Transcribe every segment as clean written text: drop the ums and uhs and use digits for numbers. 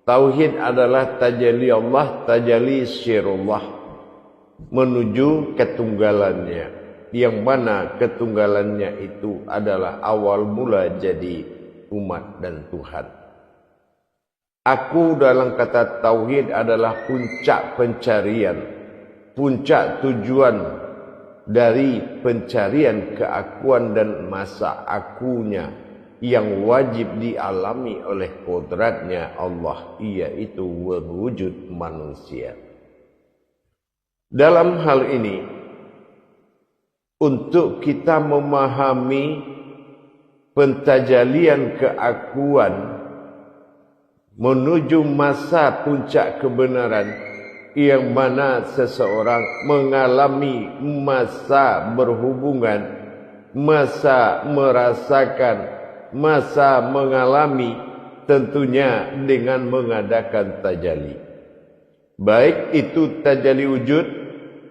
Tauhid adalah tajalli Allah, tajalli sirullah, menuju ketunggalannya, yang mana ketunggalannya itu adalah awal mula jadi umat dan Tuhan. Aku dalam kata tauhid adalah puncak pencarian, puncak tujuan dari pencarian keakuan dan masa akunya yang wajib dialami oleh kodratnya Allah, yaitu berwujud manusia. Dalam hal ini, untuk kita memahami pentajalian keakuan menuju masa puncak kebenaran, yang mana seseorang mengalami masa berhubungan, masa merasakan, masa mengalami, tentunya dengan mengadakan tajalli. Baik itu tajalli wujud,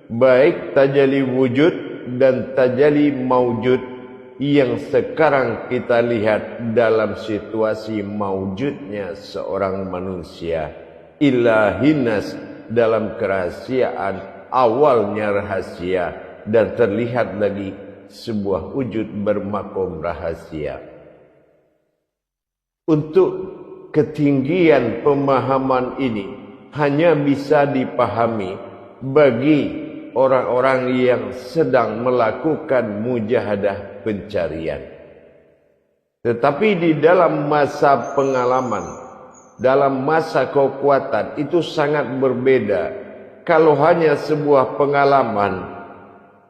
baik tajalli wujud dan tajalli maujud yang sekarang kita lihat dalam situasi maujudnya seorang manusia ilahinas dalam kerahasiaan, awalnya rahasia dan terlihat lagi sebuah wujud bermakom rahasia. Untuk ketinggian pemahaman ini hanya bisa dipahami bagi orang-orang yang sedang melakukan mujahadah pencarian. Tetapi di dalam masa pengalaman, dalam masa kekuatan itu sangat berbeda. Kalau hanya sebuah pengalaman,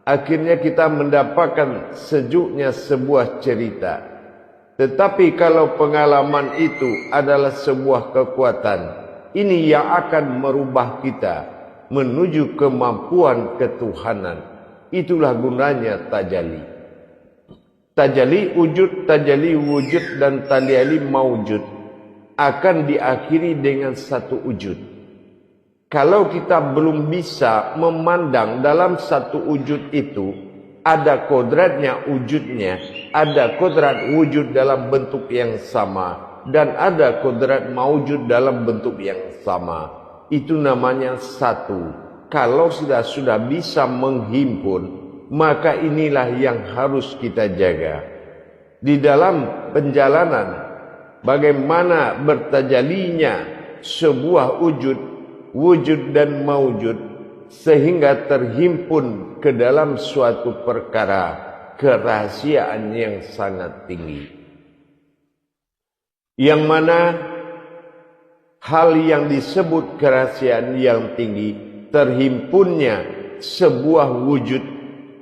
akhirnya kita mendapatkan sejuknya sebuah cerita. Tetapi kalau pengalaman itu adalah sebuah kekuatan, ini yang akan merubah kita menuju kemampuan ketuhanan. Itulah gunanya tajalli. Tajalli wujud dan tajalli maujud akan diakhiri dengan satu wujud. Kalau kita belum bisa memandang dalam satu wujud itu, ada kodratnya wujudnya, ada kodrat wujud dalam bentuk yang sama, dan ada kodrat maujud dalam bentuk yang sama. Itu namanya satu. Kalau sudah bisa menghimpun, maka inilah yang harus kita jaga. Di dalam perjalanan, bagaimana bertajalinya sebuah wujud dan maujud, sehingga terhimpun ke dalam suatu perkara kerahasiaan yang sangat tinggi, yang mana hal yang disebut kerahasiaan yang tinggi terhimpunnya sebuah wujud,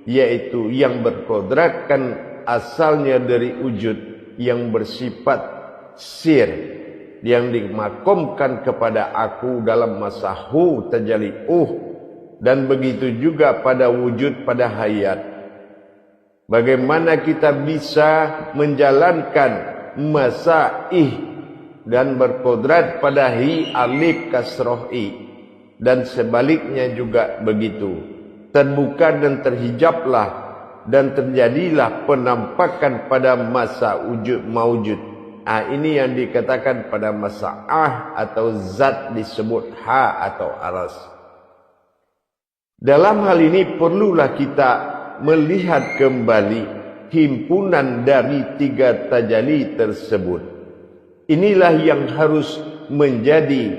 yaitu yang berkodratkan asalnya dari wujud yang bersifat sir, yang dimakomkan kepada aku dalam masa tajalli dan begitu juga pada wujud, pada hayat. Bagaimana kita bisa menjalankan masa dan berkodrat pada alif kasroh dan sebaliknya juga begitu. Terbuka dan terhijablah dan terjadilah penampakan pada masa wujud maujud. Ini yang dikatakan pada masa atau zat disebut atau aras. Dalam hal ini perlulah kita melihat kembali himpunan dari tiga tajalli tersebut. Inilah yang harus menjadi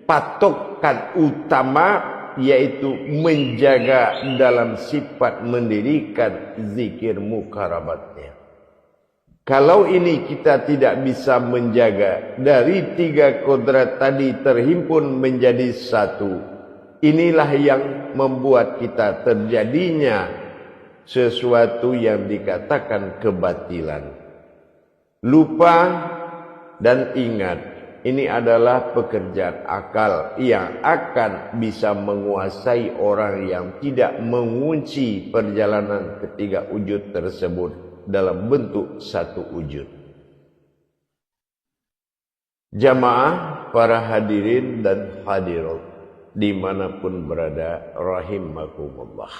patokan utama, yaitu menjaga dalam sifat mendirikan zikir mukarabatnya. Kalau ini kita tidak bisa menjaga, dari tiga kodrat tadi terhimpun menjadi satu, inilah yang membuat kita terjadinya sesuatu yang dikatakan kebatilan. Lupa dan ingat, ini adalah pekerjaan akal yang akan bisa menguasai orang yang tidak mengunci perjalanan ketiga wujud tersebut dalam bentuk satu wujud. Jamaah, para hadirin dan hadirat dimanapun berada, rahimakumullah.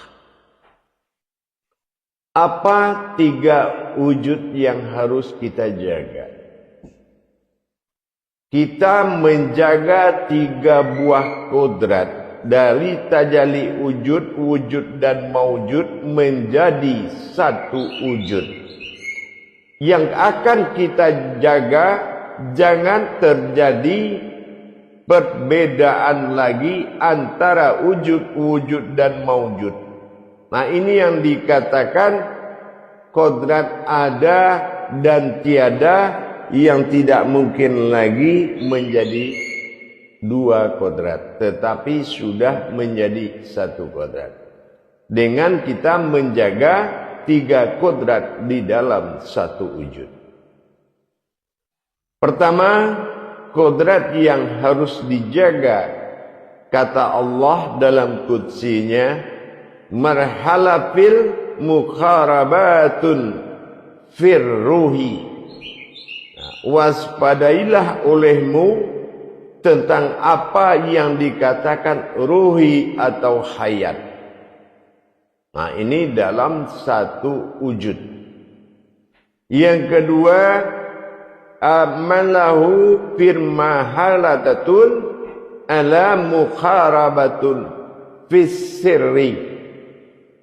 Apa tiga wujud yang harus kita jaga? kita menjaga 3 buah kodrat dari tajalli wujud, wujud dan maujud menjadi satu wujud. Yang akan kita jaga jangan terjadi perbedaan lagi antara wujud, wujud dan maujud. Nah, ini yang dikatakan kodrat ada dan tiada, yang tidak mungkin lagi menjadi 2 kodrat, tetapi sudah menjadi 1 kodrat. Dengan kita menjaga 3 kodrat di dalam 1 wujud. Pertama, kodrat yang harus dijaga, kata Allah dalam qudsinya, marhalafil mukharabatun firruhi. Waspadailah olehmu tentang apa yang dikatakan ruhi atau hayat. Nah, ini dalam 1 wujud. Yang kedua, amalahu firmahalatatun ala mukharabatun fis sirri.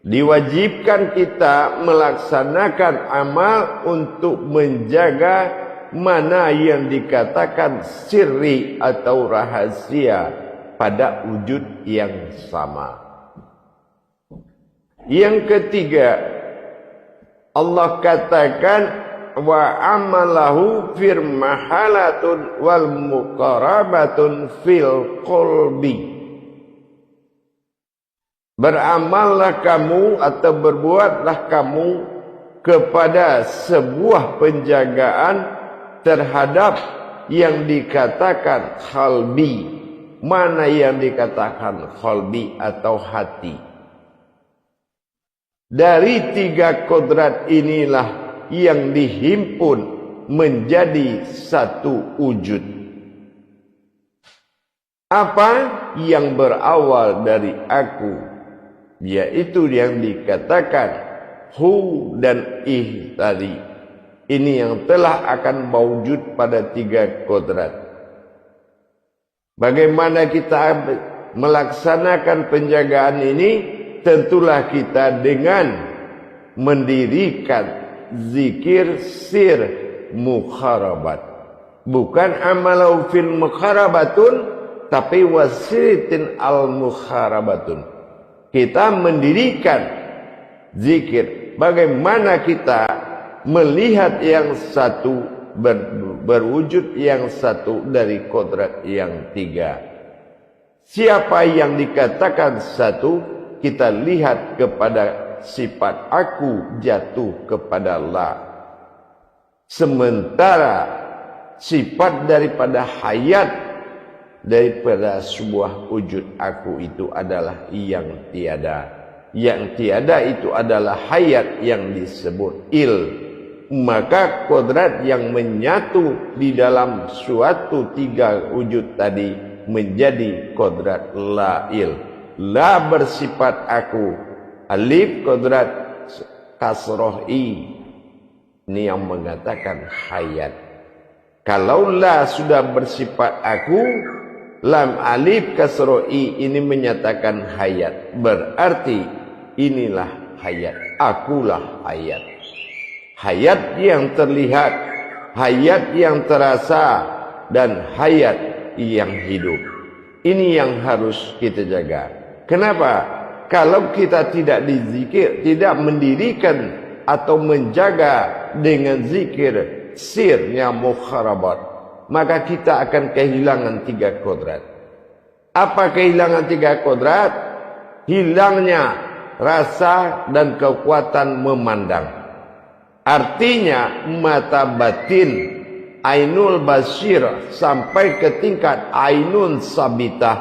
Diwajibkan kita melaksanakan amal untuk menjaga mana yang dikatakan sirri atau rahasia pada wujud yang sama. Yang ketiga, Allah katakan wa amalahu firmahalatun wal muqarabatun fil qalbi. Beramallah kamu atau berbuatlah kamu kepada sebuah penjagaan terhadap yang dikatakan qalbi. Mana yang dikatakan qalbi atau hati? Dari 3 kodrat inilah yang dihimpun menjadi 1 wujud. Apa yang berawal dari aku, yaitu yang dikatakan hu dan ih tadi. Ini yang telah akan mewujud pada 3 kodrat. Bagaimana kita melaksanakan penjagaan ini? Tentulah kita dengan mendirikan zikir sir mukharabat. Bukan amalau fil mukharabatun, tapi wasitin al mukharabatun. Kita mendirikan zikir. Bagaimana kita melihat yang satu berwujud yang satu dari kodrat yang 3. Siapa yang dikatakan satu, kita lihat kepada sifat aku jatuh kepada la. Sementara sifat daripada hayat daripada sebuah wujud aku itu adalah yang tiada. Yang tiada itu adalah hayat yang disebut il. Maka kodrat yang menyatu di dalam suatu 3 wujud tadi menjadi kodrat la'il. La bersifat aku. Alif kodrat kasroh i. Ini yang mengatakan hayat. Kalau la sudah bersifat aku, lam alif kasroh i ini menyatakan hayat. Berarti inilah hayat. Akulah hayat. Hayat yang terlihat, hayat yang terasa, dan hayat yang hidup. Ini yang harus kita jaga. Kenapa? Kalau kita tidak dizikir, tidak mendirikan atau menjaga dengan zikir sirnya mukharabat, maka kita akan kehilangan 3 kodrat. Apa kehilangan 3 kodrat? Hilangnya rasa dan kekuatan memandang. Artinya mata batin ainul basir sampai ke tingkat ainun sabitah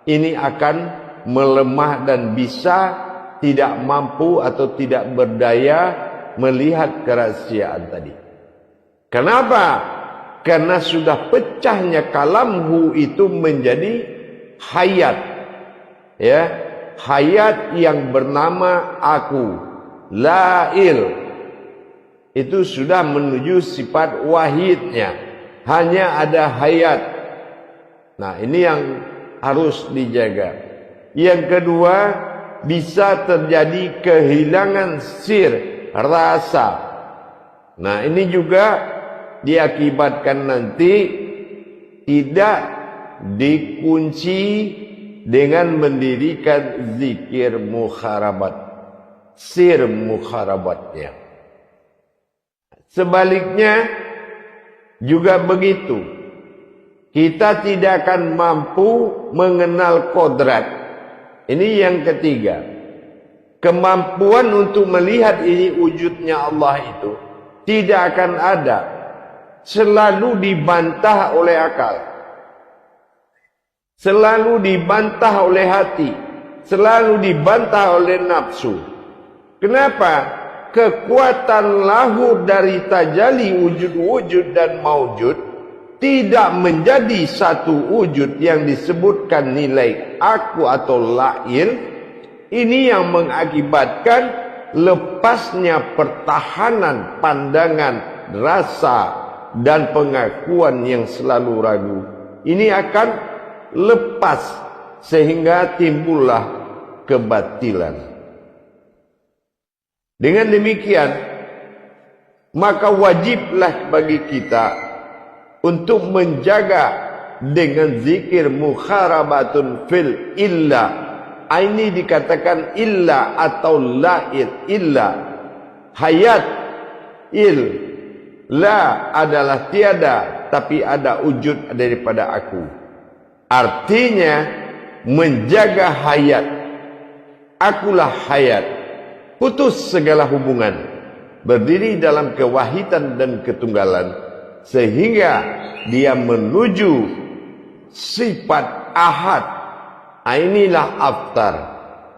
ini akan melemah dan bisa tidak mampu atau tidak berdaya melihat kerahasiaan tadi. Kenapa? Karena sudah pecahnya kalamhu itu menjadi hayat. Ya, hayat yang bernama aku, la'il. Itu sudah menuju sifat wahidnya. hanya ada hayat. Nah, ini yang harus dijaga. Yang kedua, bisa terjadi kehilangan sir, rasa. Nah, ini juga diakibatkan nanti tidak dikunci dengan mendirikan zikir mukharabat, sir mukharabatnya. Sebaliknya juga begitu. Kita tidak akan mampu mengenal kodrat. Ini yang ketiga. Kemampuan untuk melihat ini wujudnya Allah itu tidak akan ada. Selalu dibantah oleh akal. Selalu dibantah oleh hati. Selalu dibantah oleh nafsu. Kenapa? Kekuatan lahir dari tajalli wujud-wujud dan maujud tidak menjadi satu wujud yang disebutkan nilai aku atau la'il. Ini yang mengakibatkan lepasnya pertahanan pandangan, rasa dan pengakuan yang selalu ragu. Ini akan lepas sehingga timbullah kebatilan. Dengan demikian, maka wajiblah bagi kita untuk menjaga dengan zikir mukharabatun fil illa. Ini dikatakan illa atau la'il. Illa hayat, il la adalah tiada, tapi ada wujud daripada aku. Artinya menjaga hayat. Akulah hayat. Putus segala hubungan, berdiri dalam kewahidan dan ketunggalan, sehingga dia menuju sifat ahad. Inilah aftar.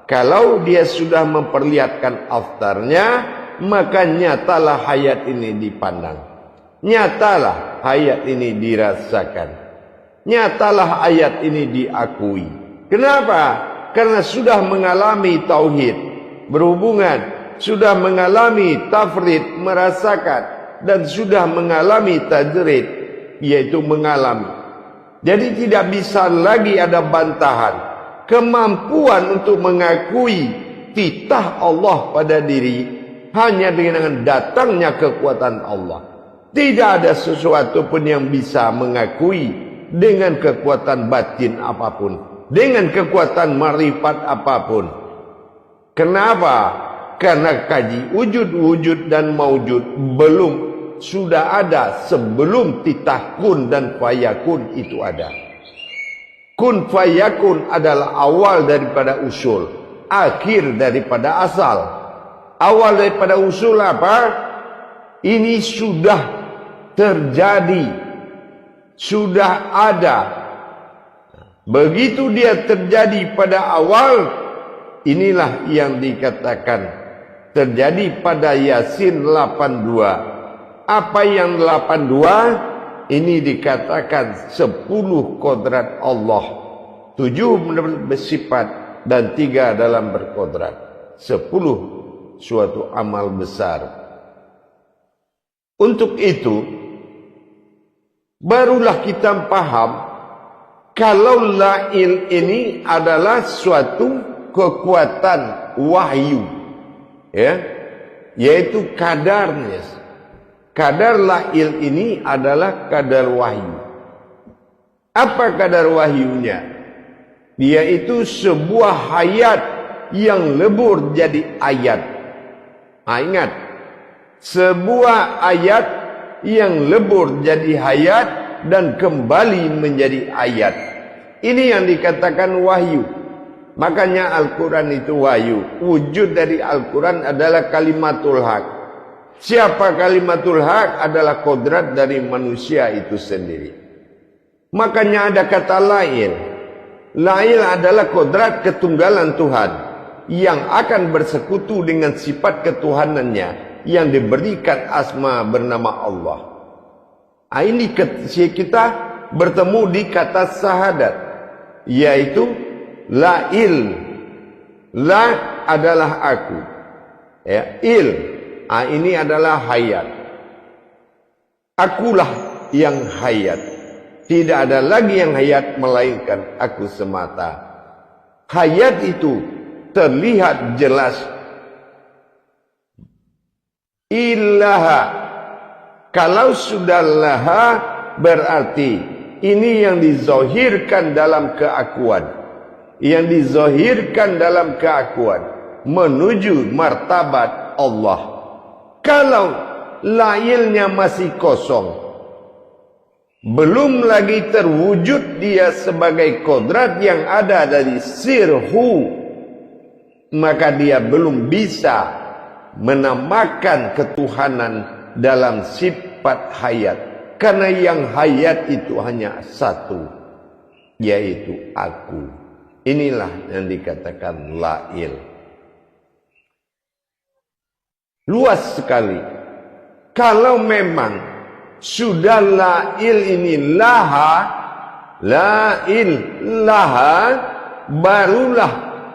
Kalau dia sudah memperlihatkan aftarnya, maka nyatalah hayat ini dipandang, nyatalah hayat ini dirasakan, nyatalah ayat ini diakui. Kenapa? Karena sudah mengalami tauhid, berhubungan, sudah mengalami tafrid, merasakan, dan sudah mengalami tajrid, yaitu mengalami. Jadi tidak bisa lagi ada bantahan. Kemampuan untuk mengakui titah Allah pada diri hanya dengan datangnya kekuatan Allah. Tidak ada sesuatu pun yang bisa mengakui dengan kekuatan batin apapun, dengan kekuatan marifat apapun. Kenapa? Karena kaji wujud-wujud dan maujud belum sudah ada sebelum titah kun dan fayakun itu ada. Kun fayakun adalah awal daripada usul, akhir daripada asal. Awal daripada usul apa? Ini sudah terjadi, sudah ada. Begitu dia terjadi pada awal, inilah yang dikatakan terjadi pada Yasin 82. Apa yang 82? Ini dikatakan 10 kodrat Allah, 7 bersifat dan 3 dalam berkodrat. 10 suatu amal besar. Untuk itu barulah kita paham kalau la'il ini adalah suatu kekuatan wahyu, ya, yaitu kadarnya. Kadar la'il ini adalah kadar wahyu. Apa kadar wahyunya? Dia itu sebuah hayat yang lebur jadi ayat. Ingat, sebuah ayat yang lebur jadi hayat dan kembali menjadi ayat. Ini yang dikatakan wahyu. Makanya Al-Quran itu wahyu. Wujud dari Al-Quran adalah kalimatul haq. Siapa kalimatul haq? Adalah kodrat dari manusia itu sendiri. Makanya ada kata la'il. La'il adalah kodrat ketunggalan Tuhan yang akan bersekutu dengan sifat ketuhanannya yang diberikan asma bernama Allah. Ini kita bertemu di kata syahadat, yaitu la'il. La adalah aku, ya, il. Ini adalah hayat. Akulah yang hayat. Tidak ada lagi yang hayat melainkan aku semata. Hayat itu terlihat jelas. Ilaha, kalau sudah laha berarti ini yang dizahirkan dalam keakuan, yang dizahirkan dalam keakuan menuju martabat Allah. Kalau lailnya masih kosong, belum lagi terwujud dia sebagai kodrat yang ada dari sirhu, maka dia belum bisa menamakan ketuhanan dalam sifat hayat. Karena yang hayat itu hanya satu, yaitu aku. Inilah yang dikatakan lail. Luas sekali. Kalau memang sudah lail ini laha, lail laha, barulah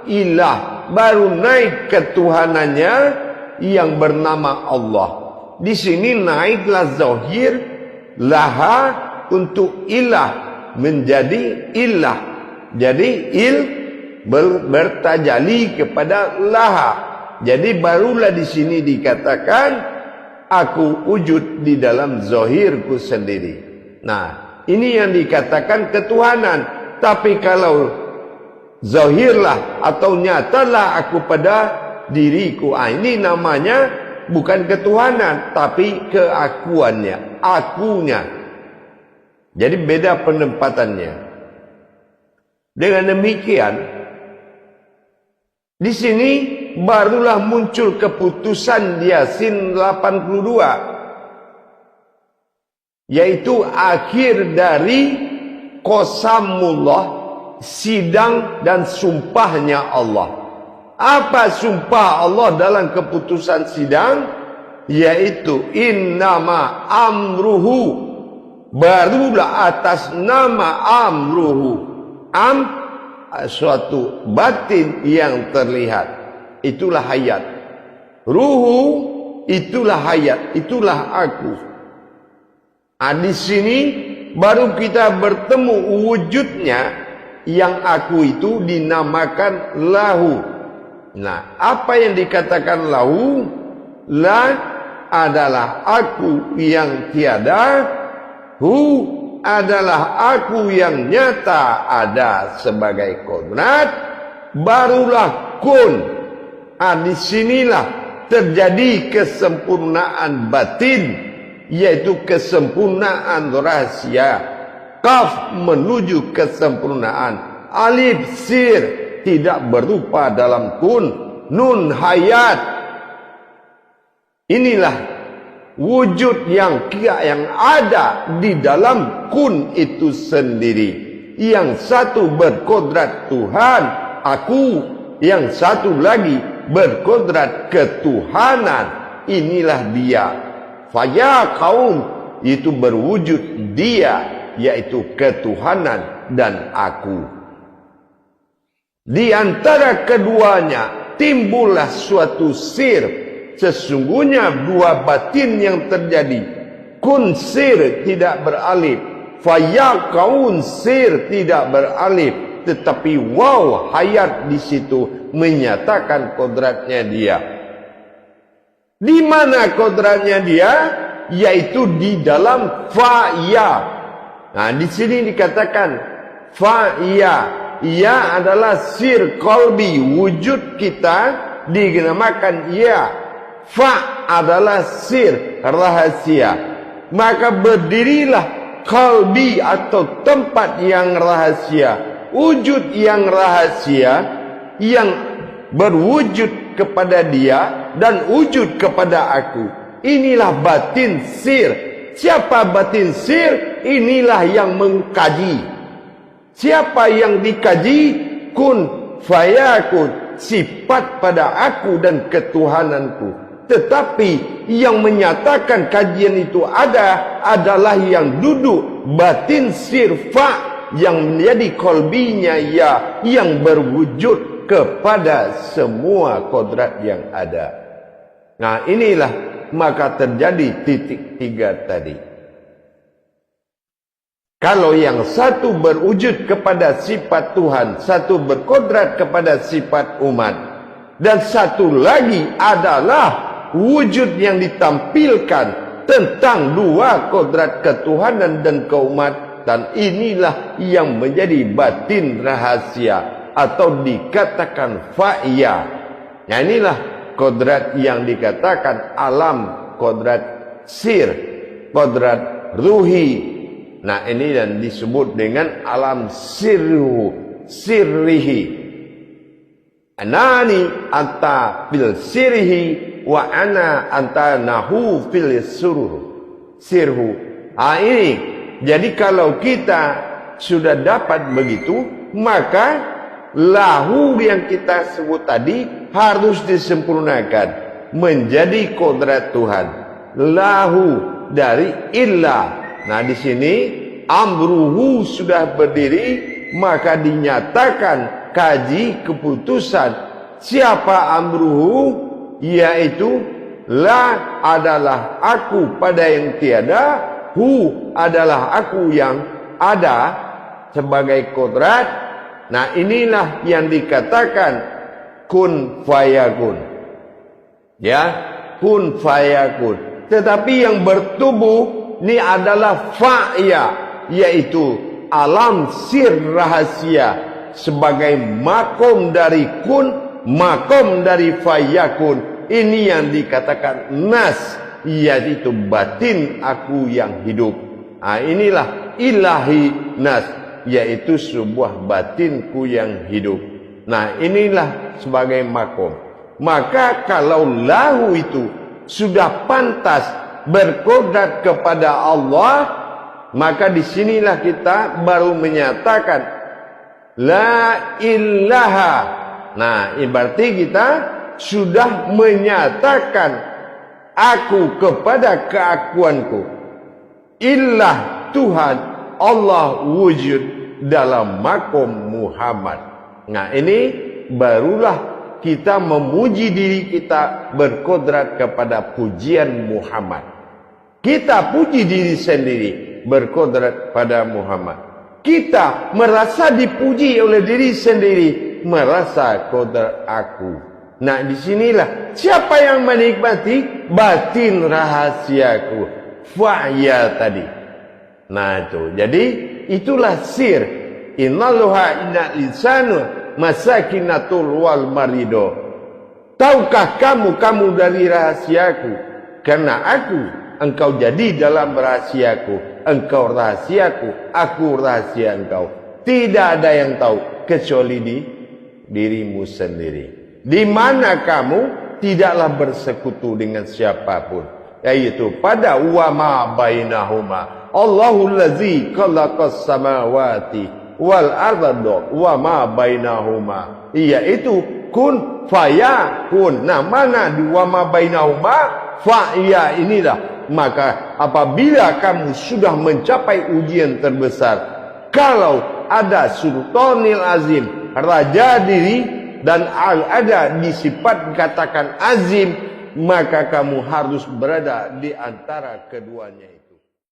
ilah, baru naik ketuhanannya yang bernama Allah. Di sini naiklah zahir laha untuk ilah menjadi ilah. Jadi bertajali kepada laha. Jadi barulah di sini dikatakan aku wujud di dalam zahirku sendiri. Nah, ini yang dikatakan ketuhanan. Tapi kalau zahirlah atau nyatalah aku pada diriku, ini namanya bukan ketuhanan, tapi keakuannya, akunya. Jadi beda penempatannya. Dengan demikian, di sini barulah muncul keputusan Yasin 82, yaitu akhir dari qasamullah, sidang dan sumpahnya Allah. Apa sumpah Allah dalam keputusan sidang? Yaitu innama amruhu, barulah atas nama amruhu. Suatu batin yang terlihat, itulah hayat. Ruhu, itulah hayat, itulah aku. Di sini baru kita bertemu wujudnya, yang aku itu dinamakan lahu. Nah, apa yang dikatakan lahu? La adalah aku yang tiada, hu adalah aku yang nyata ada sebagai kodrat, barulah kun. Disinilah terjadi kesempurnaan batin, yaitu kesempurnaan rahasia. Kaf menuju kesempurnaan. Alif sir tidak berupa dalam kun. Nun hayat. Inilah wujud yang ada di dalam kun itu sendiri. Yang satu berkodrat Tuhan, aku. Yang satu lagi berkodrat ketuhanan. Inilah dia. Faya kaum, itu berwujud dia, yaitu ketuhanan dan aku. Di antara keduanya timbullah suatu sir. Sesungguhnya dua batin yang terjadi. Kun sir tidak beralif, fayakaun sir tidak beralif, tetapi waw hayat di situ menyatakan kodratnya dia. Di mana kodratnya dia? Yaitu di dalam fa'ya. Nah, di sini dikatakan fa'ya. Ia adalah sir qalbi, wujud kita dinamakan ia. Fa adalah sir, rahasia. Maka berdirilah qalbi atau tempat yang rahasia, wujud yang rahasia, yang berwujud kepada dia dan wujud kepada aku. Inilah batin sir. Siapa batin sir? Inilah yang mengkaji. Siapa yang dikaji? Kun fayakun, sifat pada aku dan ketuhananku. Tetapi yang menyatakan kajian itu adalah yang duduk batin sirfa, yang menjadi kolbinya ya, yang berwujud kepada semua kodrat yang ada. Nah, inilah maka terjadi titik tiga tadi. Kalau yang satu berwujud kepada sifat Tuhan, satu berkodrat kepada sifat umat, dan satu lagi adalah wujud yang ditampilkan tentang dua kodrat ketuhanan dan keumatan. Inilah yang menjadi batin rahasia atau dikatakan fa'ya. Nah, inilah kodrat yang dikatakan alam, kodrat sir, kodrat ruhi. Nah, ini dan disebut dengan alam sirrihi. Anani anta fil sirrihi wa ana anta nahu fil sirhu. Ini jadi kalau kita sudah dapat begitu, maka lahu yang kita sebut tadi harus disempurnakan menjadi kodrat Tuhan. Lahu dari illah. Nah, di sini amruhu sudah berdiri, maka dinyatakan kaji keputusan siapa amruhu, yaitu la adalah aku pada yang tiada, hu adalah aku yang ada sebagai kodrat. Nah, inilah yang dikatakan kun fayakun. Ya, kun fayakun. Tetapi yang bertubuh ini adalah fa'ya, yaitu alam sir rahasia sebagai makom dari kun, makom dari fayakun. Ini yang dikatakan nas, yaitu batin aku yang hidup. Nah, inilah ilahi nas, yaitu sebuah batinku yang hidup. Nah, inilah sebagai makom. Maka kalau lahu itu sudah pantas berkodrat kepada Allah, maka disinilah kita baru menyatakan la ilaha. Nah, berarti kita sudah menyatakan aku kepada keakuanku. Ilah Tuhan Allah wujud dalam makom Muhammad. Nah, ini barulah kita memuji diri kita berkodrat kepada pujian Muhammad. Kita puji diri sendiri berkodrat pada Muhammad. Kita merasa dipuji oleh diri sendiri, merasa kodrat aku. Nah, disinilah siapa yang menikmati batin rahasiaku, fa'ya tadi. Nah, itu. Jadi itulah sir. Innallaha inna lisanu masakinatul wal marido. Tahukah kamu dari rahasiaku? Karena engkau jadi dalam rahasiaku, engkau rahasiaku, aku rahasia engkau. Tidak ada yang tahu kecuali di dirimu sendiri. Di mana kamu tidaklah bersekutu dengan siapapun, yaitu pada wa ma bainahuma. Allahul ladzi khalaqas samawati wal arda wa ma bainahuma, yaitu kun fayakun. Nah, mana di wa ma bainahuma fa'ya inilah. Maka apabila kamu sudah mencapai ujian terbesar, kalau ada sultanil azim, raja diri, dan ada di sifat katakan azim, maka kamu harus berada di antara keduanya.